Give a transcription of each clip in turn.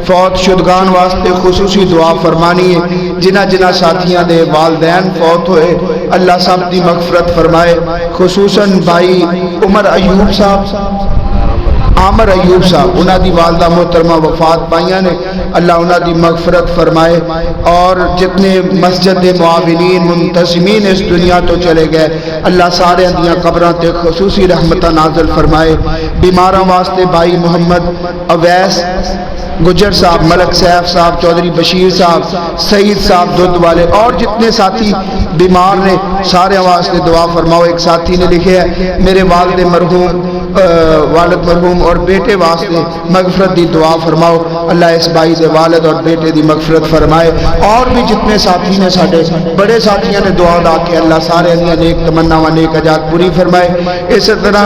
فوت شدگان واسطے خصوصی دعا فرمانی ہے، جنہ جنہ ساتھیاں دے والدین فوت ہوئے اللہ سب دی مغفرت فرمائے، خصوصاً بھائی عمر ایوب صاحب، عامر ایوب صاحب، انہاں دی والدہ محترمہ وفات پائیاں نے، اللہ انہاں دی مغفرت فرمائے، اور جتنے مسجد معاونین منتظمین اس دنیا تو چلے گئے اللہ سارے دیاں قبراں تے خصوصی رحمتہ نازل فرمائے۔ بیماراں واسطے بھائی محمد اویس گجر صاحب، ملک سیف صاحب، چودھری بشیر صاحب، سعید صاحب دودھ والے، اور جتنے ساتھی بیمار نے سارے واسطے دعا فرماؤ۔ ایک ساتھی نے لکھے ہے میرے والد مرحوم اور بیٹے واسطے مغفرت دی دعا فرماؤ، اللہ اس بھائی دے والد اور بیٹے دی مغفرت فرمائے۔ اور بھی جتنے ساتھی نے ساڈے بڑے ساتھیاں نے دعا لا کے اللہ سارے دیاں نیک تمناواں نیک حاجات پوری فرمائے۔ اس طرح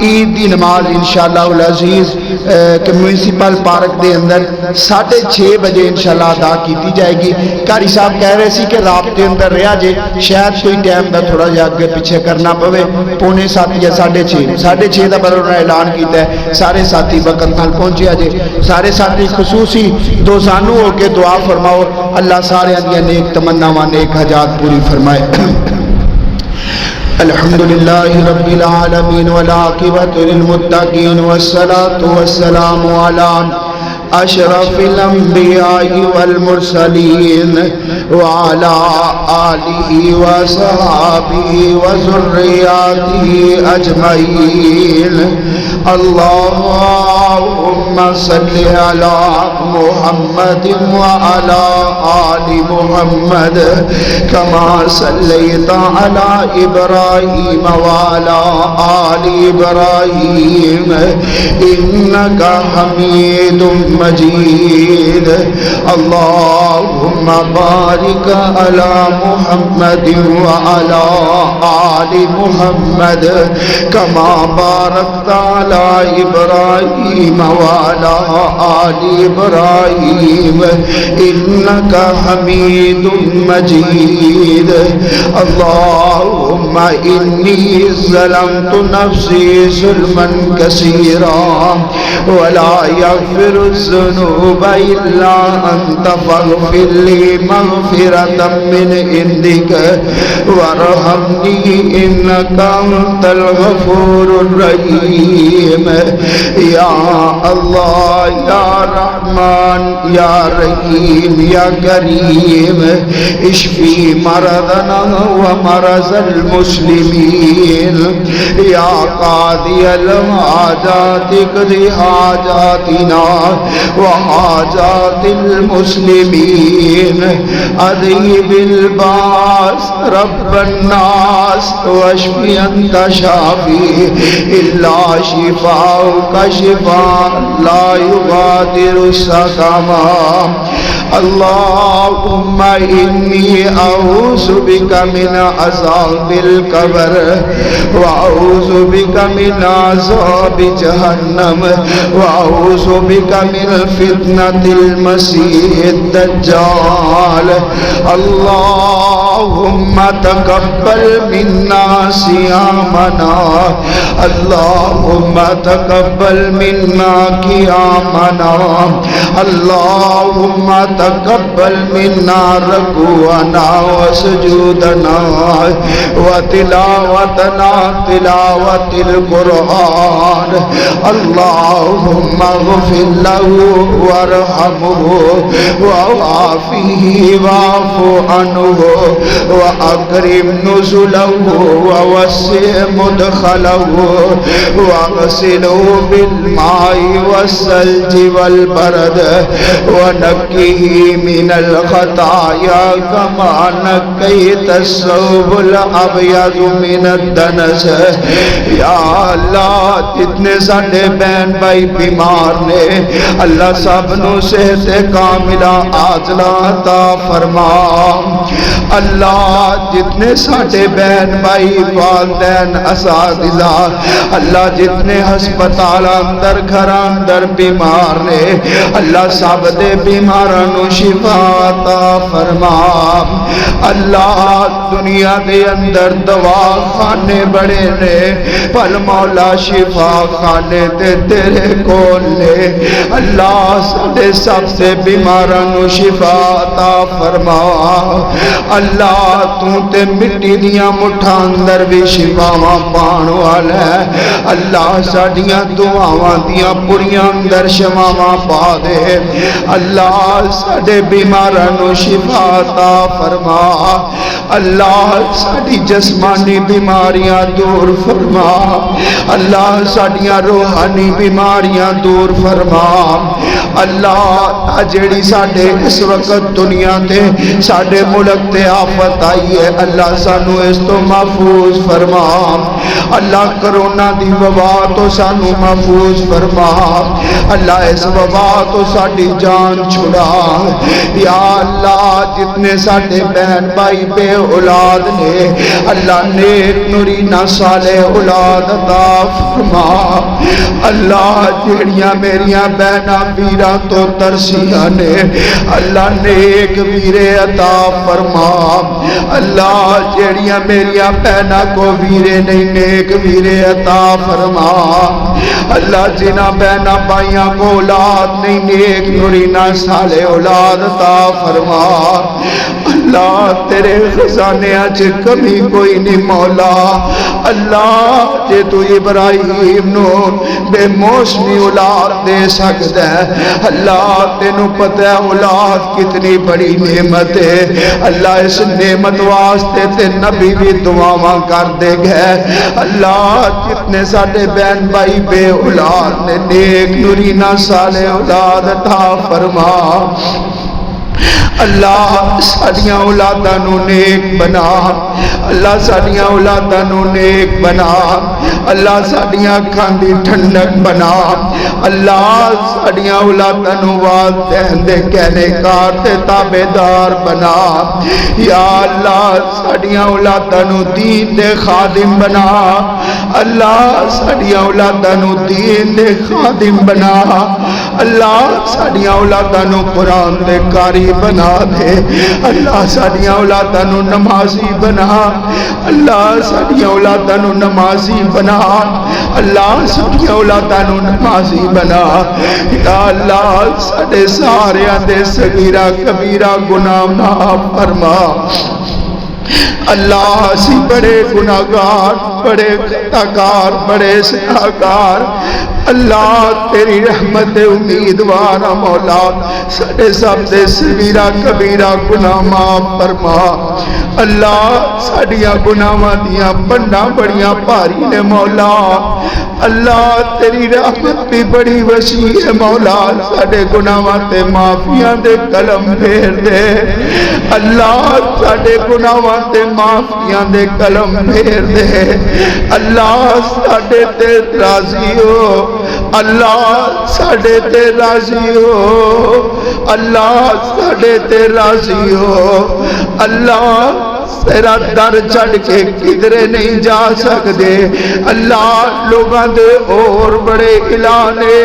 عید دی نماز انشاءاللہ العزیز میونسپل پارک دے اندر 6:30 بجے انشاءاللہ ادا کیتی جائے گی۔ قاری صاحب کہہ رہے سی کہ رابطے اندر رہا جے، شاید کوئی ٹائم دا تھوڑا جا اگے پیچھے کرنا پوے، 6:45 یا 6:30 دا بدل انہوں نے اعلان کیتا ہے، سارے ساتھی وقت نال پہنچے جے، سارے ساتھی خصوصی دوزانو ہو کے دعا فرماؤ، اللہ سارے دیاں نیک تمناواں نیک حاجات پوری فرمائے۔ الحمدللہ رب العالمین والعاقبۃ للمتقین والصلاة والسلام علی اشرف الانبیاء والمرسلین وعلی آلہ وصحابہ وذریاتہ اجمعین۔ اللہم صلی علی محمد وعلی آل محمد کما صلیت علی ابراہیم وعلی آل ابراہیم انکا حمید مجید۔ اللہم بارک علی محمد وعلی آل محمد کما بارکت علی ابراہیم وعلی آل ابراہیم انکا حمید مجید۔ اللہم انی ظلمت نفسی ظلما کثیرا ولا یغفر الذنوب الا انت فاغفر لی مغفرة من عندک وارحمنی انکا انت الغفور الرحیم۔ یا اللہ یا رحمان یا رحیم یا کریم اشفی مرضنا ومرض المسلمین۔ یا قاضی الحاجات اقضی حاجاتنا وحاجات المسلمین۔ اذھب الباس رب الناس واشفی انت شافی الا شفاءک شفاء لا یغادر سقما۔ اللہم انی اعوذ بک من عذاب القبر واعوذ بک من عذاب جہنم واعوذ بک من فتنة المسیح الدجال۔ اللہم تقبل منا صیامنا، اللہم تقبل منا قیامنا، اللہم تقبل منا رکوعنا وسجودنا وتلاوتنا تلاوت القرآن۔ اللہم اغفر له وارحمه وعافه واعف عنه واکرم نزله ووسع مدخله واغسله بالماء والثلج والبرد ونقه من الخطايا كما نقيت الثوب الابيض من الدنس۔ یا اللہ جتنے ساڈے بہن بھائی بیمار نے اللہ سب نو صحت کاملہ عاجلہ عطا فرما۔ اللہ جتنے ساڈے بہن بھائی والدین اساتذہ اللہ جتنے ہسپتال اندر گھر اندر بیمار نے اللہ سب دے بیماراں نو نو شفا عطا فرما۔ اللہ دنیا دے اندر دوا خانے بڑے نے پل مولا شفا خانے تے تیرے کول نے۔ اللہ ساڈے سب سے بیماراں نو شفا عطا فرما۔ اللہ تو تے مٹی دیاں مٹھاں اندر بھی شفاواں پان والا ہے۔ اللہ ساڈیاں دعاواں دیاں پڑیاں اندر شفاواں پا دے۔ اللہ ساڈے بیماراں نو شفا عطا فرما۔ اللہ ساڈی جسمانی بیماریاں دور فرما۔ اللہ ساڈیاں روحانی بیماریاں دور فرما۔ اللہ جیڑی ساڈے اس وقت دنیا تے ساڈے ملک تے آفت آئی ہے اللہ سانو اس تو محفوظ فرما۔ اللہ کرونا دی وبا تو سانو محفوظ فرما۔ اللہ اس وبا تو ساڈی جان چھڑا۔ یا اللہ جتنے ساڈے بہن بھائی بے اولاد نے اللہ نیک نورینہ صالح اولاد عطا فرما۔ اللہ جیڑیاں میریاں بہناں ویراں تو ترسیاں نے اللہ نیک ویرے عطا فرما۔ اللہ جیڑیاں میریاں بہناں کو ویرے نہیں نیک ویرے عطا فرما۔ اللہ جنہاں بہناں بھائیاں کو اولاد نہیں نیک نورینہ صالح اولاد عطا فرما۔ اللہ تیرے خزانے اچ کمی کوئی نہیں مولا۔ اللہ جے تو ابراہیم نو بے موسمی اولاد دے سکتا ہے اللہ تینوں پتہ ہے اولاد کتنی بڑی نعمت ہے۔ اللہ اس نعمت واسطے تے نبی بھی دعاواں کر دے گئے۔ اللہ جتنے ساڈے بہن بھائی بے اولاد نے نیک نورینہ صالح اولاد عطا فرما۔ اللہ ساڈیاں اولاداں نو نیک بنا۔ اللہ ساڈیاں اولاداں نو نیک بنا۔ اللہ ساڈیاں اکھاں دی ٹھنڈک بنا۔ اللہ ساڈیاں اولاداں نو والدین دے کہنے کار تے تابعدار بنا۔ یا اللہ ساڈیاں اولاداں نو دین دے خادم بنا۔ اللہ ساڈیاں اولاداں نو دین دے خادم بنا۔ اللہ ساڈیاں اولاداں نو قرآن دے قاری بنا دے۔ اللہ ساڈیاں اولاداں نو نمازی بنا۔ اللہ ساڈیاں اولاداں نو نمازی بنا۔ اللہ ساڈیاں اولاداں نو نمازی بنا۔ یا اللہ ساڈے ساریاں دے صغیرہ کبیرہ گناہ معاف فرما۔ اللہ اسی بڑے گناہگار بڑے خطاکار بڑے سناکار اللہ تیری رحمت امیدوار مولا ساڈے سب دے صغیرہ کبیرہ گناہ معاف فرما۔ اللہ ساڈیاں گناہاں دیاں پنڈاں بڑیاں بھاری نے مولا۔ اللہ تیری رحمت بھی بڑی وسیع ہے مولا ساڈے گناہاں تے معافیاں دے قلم پھیر دے۔ اللہ ساڈے گناہاں تے معافیاں دے قلم پھیر دے۔ اللہ ساڈے تے راضی ہو۔ اللہ ساڈے تے راضی ہو۔ اللہ ساڈے تے راضی ہو۔ اللہ تیرا در چڑھ کے کدھرے نہیں جا سکتے۔ اللہ لوگاں دے اور بڑے الہ نے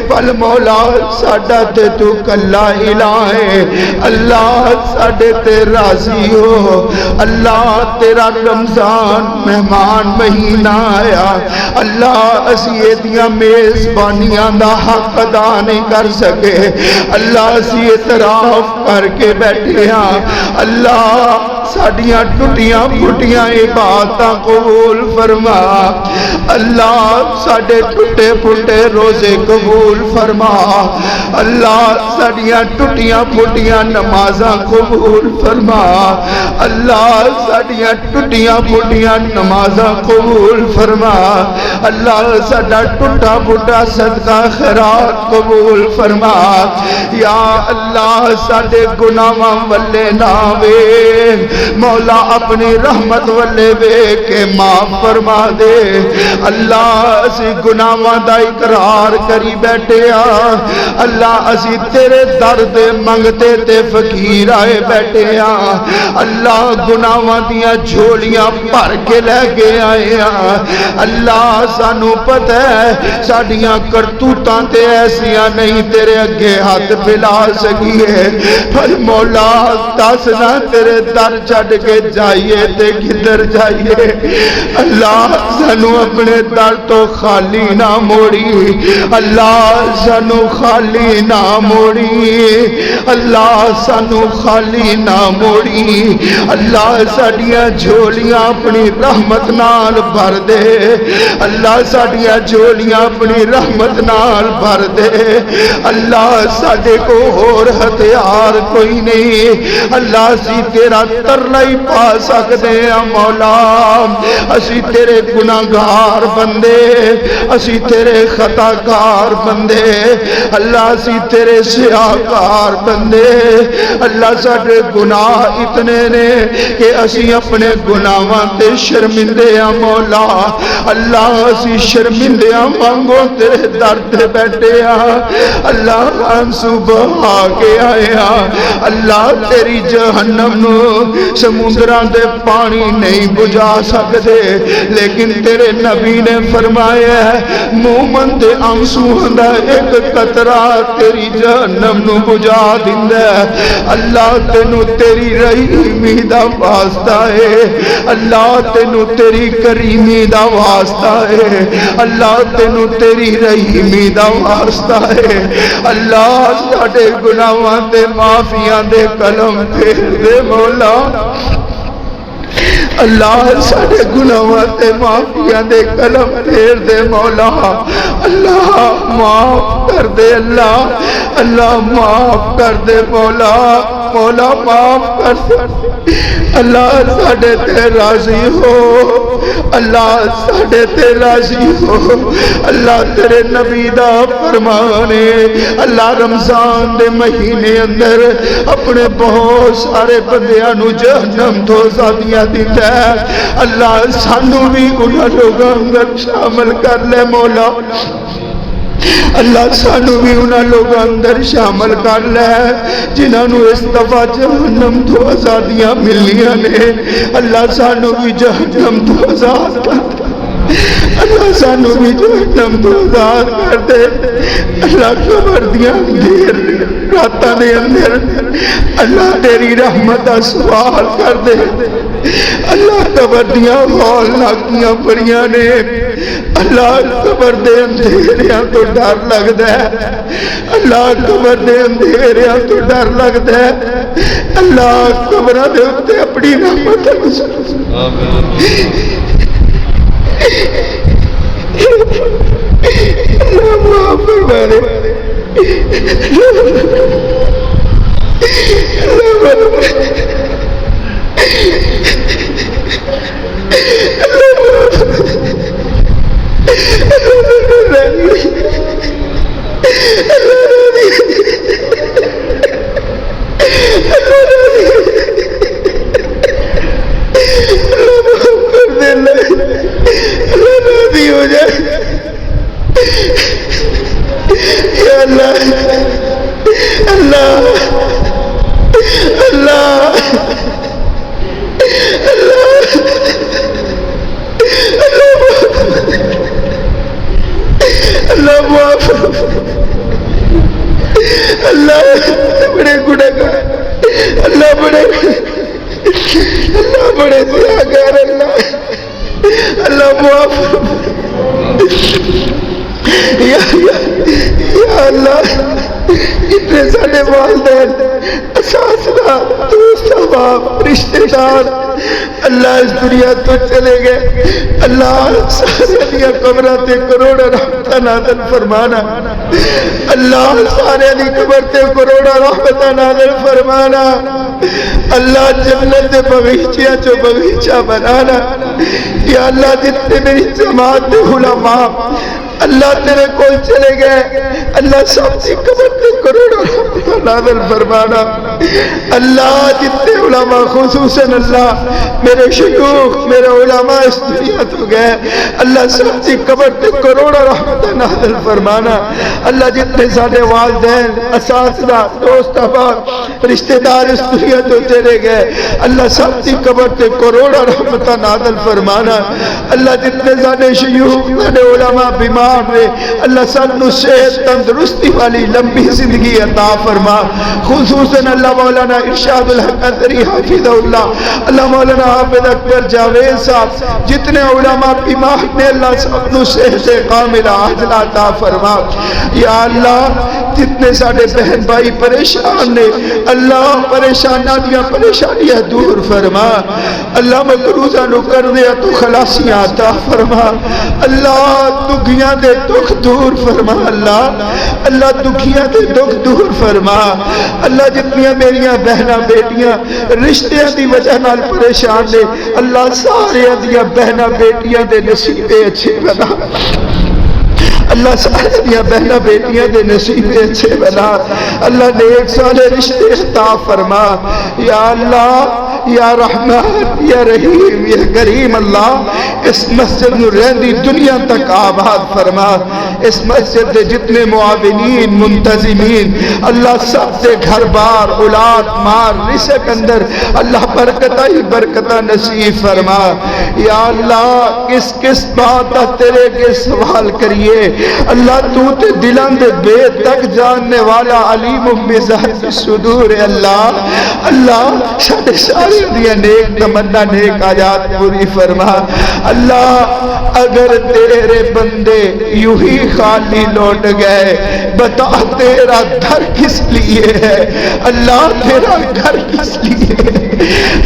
پل مولا ساڈا تے تو کلا الہ ہے۔ اللہ ساڈے تے راضی ہو۔ اللہ تیرا رمضان مہمان مہینہ آیا۔ اللہ اسی ایدیاں میزبانیاں دا حق ادا نہیں کر سکے۔ اللہ اسی اعتراف کر کے بیٹھے ہاں۔ اللہ ساڈیاں ٹوٹیاں پھٹیاں عبادتاں قبول فرما۔ اللہ ساڈے ٹوٹے پھٹے روزے قبول فرما۔ اللہ ساڈیاں ٹوٹیاں پھٹیاں نمازاں قبول فرما۔ اللہ ساڈیاں ٹوٹیاں پھٹیاں نمازاں قبول فرما۔ اللہ ساڈا ٹوٹا پھٹا صدقہ خیرات قبول فرما۔ یا اللہ ساڈے گناہاں والے نہ ویکھ۔ مولا اپنی رحمت والے ویکھ کے معاف فرما دے اللہ اسی گناہاں دا اقرار کری بیٹھے ہاں اللہ اسی تیرے درد منگتے تے فقیر آئے بیٹھے ہاں اللہ گناہاں دیاں جھولیاں بھر کے لے کے آئے ہاں اللہ سانو پتہ ہے ساڈیاں کرتوتاں تے ایسیاں نہیں تیرے اگے ہاتھ پھیلا سکیے پر مولا دسنا تیرے در چھڈ کے جائیے تے کدھر جائیے اللہ سانو اپنے در تو خالی نہ موڑی اللہ سانو خالی نہ موڑی اللہ سانو خالی نہ موڑی اللہ ساڈیاں جھولیاں اپنی رحمت نال بھر دے اللہ ساڈیاں جھولیاں اپنی رحمت نال بھر دے اللہ ساڈے کو اور ہتھیار کوئی نہیں اللہ اسی تیرا ترلا ہی پا سکدے ہیں مولا اسی تیرے گناہگار بندے اسی تیرے خطاکار بندے اللہ اسی تیرے سیاہکار بندے اللہ ساڈے گناہ اتنے نے کہ اسی اپنے گناہاں تے شرمندے ہیں مولا اللہ اسی شرمندے ہیں مانگو تیرے در تے بیٹھے ہیں اللہ آنسو بہا کے آئے ہیں اللہ تیری جہنم نو سمندراں دے پانی نہیں بجھا سکتے لیکن تیرے نبی نے فرمایا ہے مومن دے آنسو دا ایک قطرہ تیری جہنم نو بجھا دیندا ہے اللہ تینو تیری رحیمی دا واسطہ ہے اللہ تینو تیری کریمی دا واسطہ ہے اللہ تینو تیری رحیمی دا واسطہ ہے اللہ ساڈے گناہاں تے معافیاں دے کلم پھیر دے مولا اللہ ساڈے گناہاں تے معافیاں دے کلم پھیر دے مولا اللہ معاف کر دے اللہ اللہ معاف کر دے مولا مولا معاف کر دے اللہ ساڈے تے راضی ہو اللہ ساڈے تے راضی ہو اللہ تیرے نبی دا فرمان ہے اللہ رمضان دے مہینے اندر اپنے بہت سارے بندیاں نو جہنم تو آزادیاں دیندا ہے اللہ سانو بھی انہاں لوگاں اندر شامل کر لے مولا اللہ سانو بھی انہاں لوگاں اندر شامل کر لے جنہاں نو اس دفعہ جہنم تو آزادیاں ملیاں نے اللہ سانو بھی جہنم تو آزاد کر دے اللہ سانو بھی جہنم تو آزاد کر دے اللہ قبر دیاں دیر راتاں دے اندر اللہ تیری رحمت دا سوال کر دے اللہ قبر دیاں ہولناکیاں بڑیاں نے اللہ قبر دے اندھیریاں تو ڈر لگدا ہے اللہ قبر دے اندھیریاں تو ڈر لگدا ہے اللہ قبراں دے اوتے اپنی رحمت اللہ معاف فرما دے اللہ اس دنیا تو چلے گئے اللہ سارے دیا قبرہ تے کروڑا رحمتہ نازل فرمانا اللہ سارے دی قبر تے کروڑا رحمتہ نازل فرمانا اللہ جنت دے بغیچیاں چو بغیچہ بنانا یا اللہ جتنے میری جماعت دے علماء اللہ تیرے کول چلے گئے اللہ سب سی قبر تے کروڑا رحمتہ نازل فرمانا اللہ جتنے علماء خصوصاً اللہ میرے شیوخ میرے علماء اس دنیا تو گئے اللہ سب کی قبر تے کروڑا رحمت نازل فرمانا اللہ جتنے سارے والدین اساتذہ دوست احباب رشتہ دار اس دنیا تو تیرے گئے اللہ سب کی قبر تے کروڑا رحمت نازل فرمانا اللہ جتنے سارے شیوخ سارے علماء بیمار رہے اللہ سب نو صحت تندرستی والی لمبی زندگی عطا فرما خصوصاً اللہ مولانا ارشاد الحق ازہری حافظ اللہ مولانا حافظ اکبر جاوید صاحب جتنے علماء بیمار نے اللہ سب نو صحت کاملہ عاجلہ عطا فرما یا اللہ جتنے سارے بہن بھائی پریشان نے اللہ پریشانیاں دور فرما اللہ مقروضہ نو کر دیا تو خلاصیاں عطا فرما اللہ دکھیاں دے دکھ دور فرما اللہ دکھیاں دے دکھ دور فرما اللہ جتنیاں میریاں بہناں بیٹیاں رشتیاں دی وجہ نال پریشان نے اللہ سارے دیا بہناں بیٹیاں دے نصیبے اچھے بنا اللہ سارے دیا بہنہ بیٹیاں دے نصیبے اچھے بنا اللہ نیک سارے رشتے عطا فرما یا اللہ یا رحمان یا رحیم یا کریم اللہ اس مسجد نو رہندی دنیا تک آباد فرما اس مسجد دے جتنے معاونین منتظمین اللہ سب سے گھر بار اولاد مار رزق اندر اللہ برکتہ ہی برکتہ نصیب فرما یا اللہ کس بات تیرے کے سوال کریے اللہ تو تے دلان دے بے تک جاننے والا علیم بذات الصدور اللہ سارے سارے دیا نیک تمنا نیک آیات پوری فرما اللہ اگر تیرے بندے یوں ہی خالی لوٹ گئے بتا تیرا گھر کس لیے ہے اللہ تیرا گھر کس لیے ہے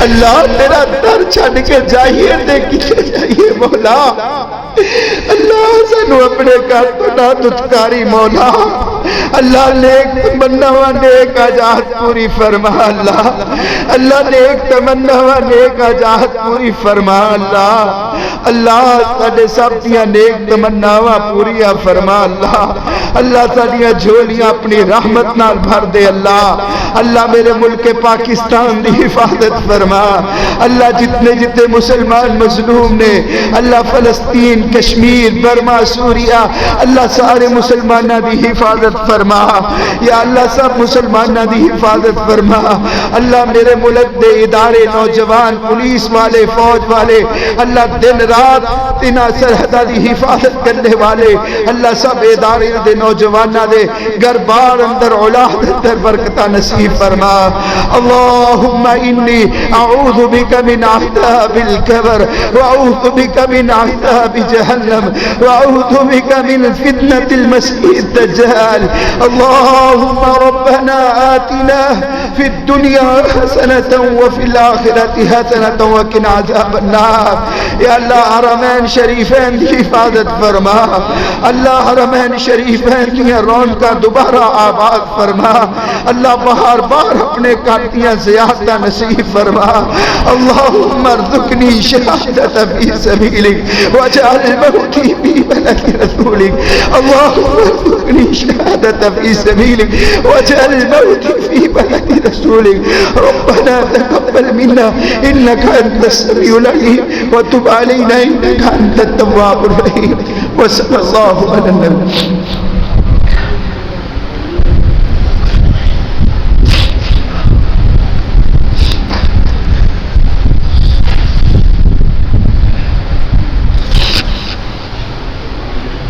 اللہ تیرا در چھڑ کے جائیے دیکھیے جائیے مولا اللہ سنو اپنے گھر تو نہ دتکاری مولا اللہ نیک تمنا و نیک آجات پوری فرما اللہ نیک تمنا و نیک آجات پوری فرما اللہ ساڑھے سب دیا نیک تمنا و پوری فرما اللہ ساڑھیا جھولیاں اپنی رحمت نال بھر دے اللہ میرے ملک پاکستان دی حفاظت فرما اللہ جتنے مسلمان مظلوم نے اللہ فلسطین کشمیر برما سوریا اللہ سارے مسلمانہ دی حفاظت فرما یا اللہ سب مسلمانہ دی حفاظت فرما اللہ میرے ملک دے ادارے نوجوان پولیس والے فوج والے اللہ دن رات تینا سرحدہ دی حفاظت کرنے والے اللہ سب ادارے دے نوجوانہ دے گھر بار اندر اولاد در برکتہ نصیب فرما اللہم انی اعوذ بک من عذاب القبر واعوذ بک من عذاب جہنم واعوذ بک من فتنة المسیح الدجال اللہم ربنا آتنا فی الدنیا حسنة وفی الآخرة حسنة وقنا عذاب النار یا اللہ حرمین شریفین کی حفاظت فرما اللہ حرمین شریفین کی رونقاں دوبارہ آباد فرما اللہ بار بار اپنے کارتیاں زیادہ نصیب فرما اللہم ارزقنی شہادت فی سبیلک وجعل موتی فی بلد رسولک اللہم ارزقنی شہادت فی سبیلک وجعل موتی فی بلد رسولک ربنا تقبل منا انکا انت السمیع العلیم وتب علینا انکا انت التواب الرحیم وصلی اللہ علی النبی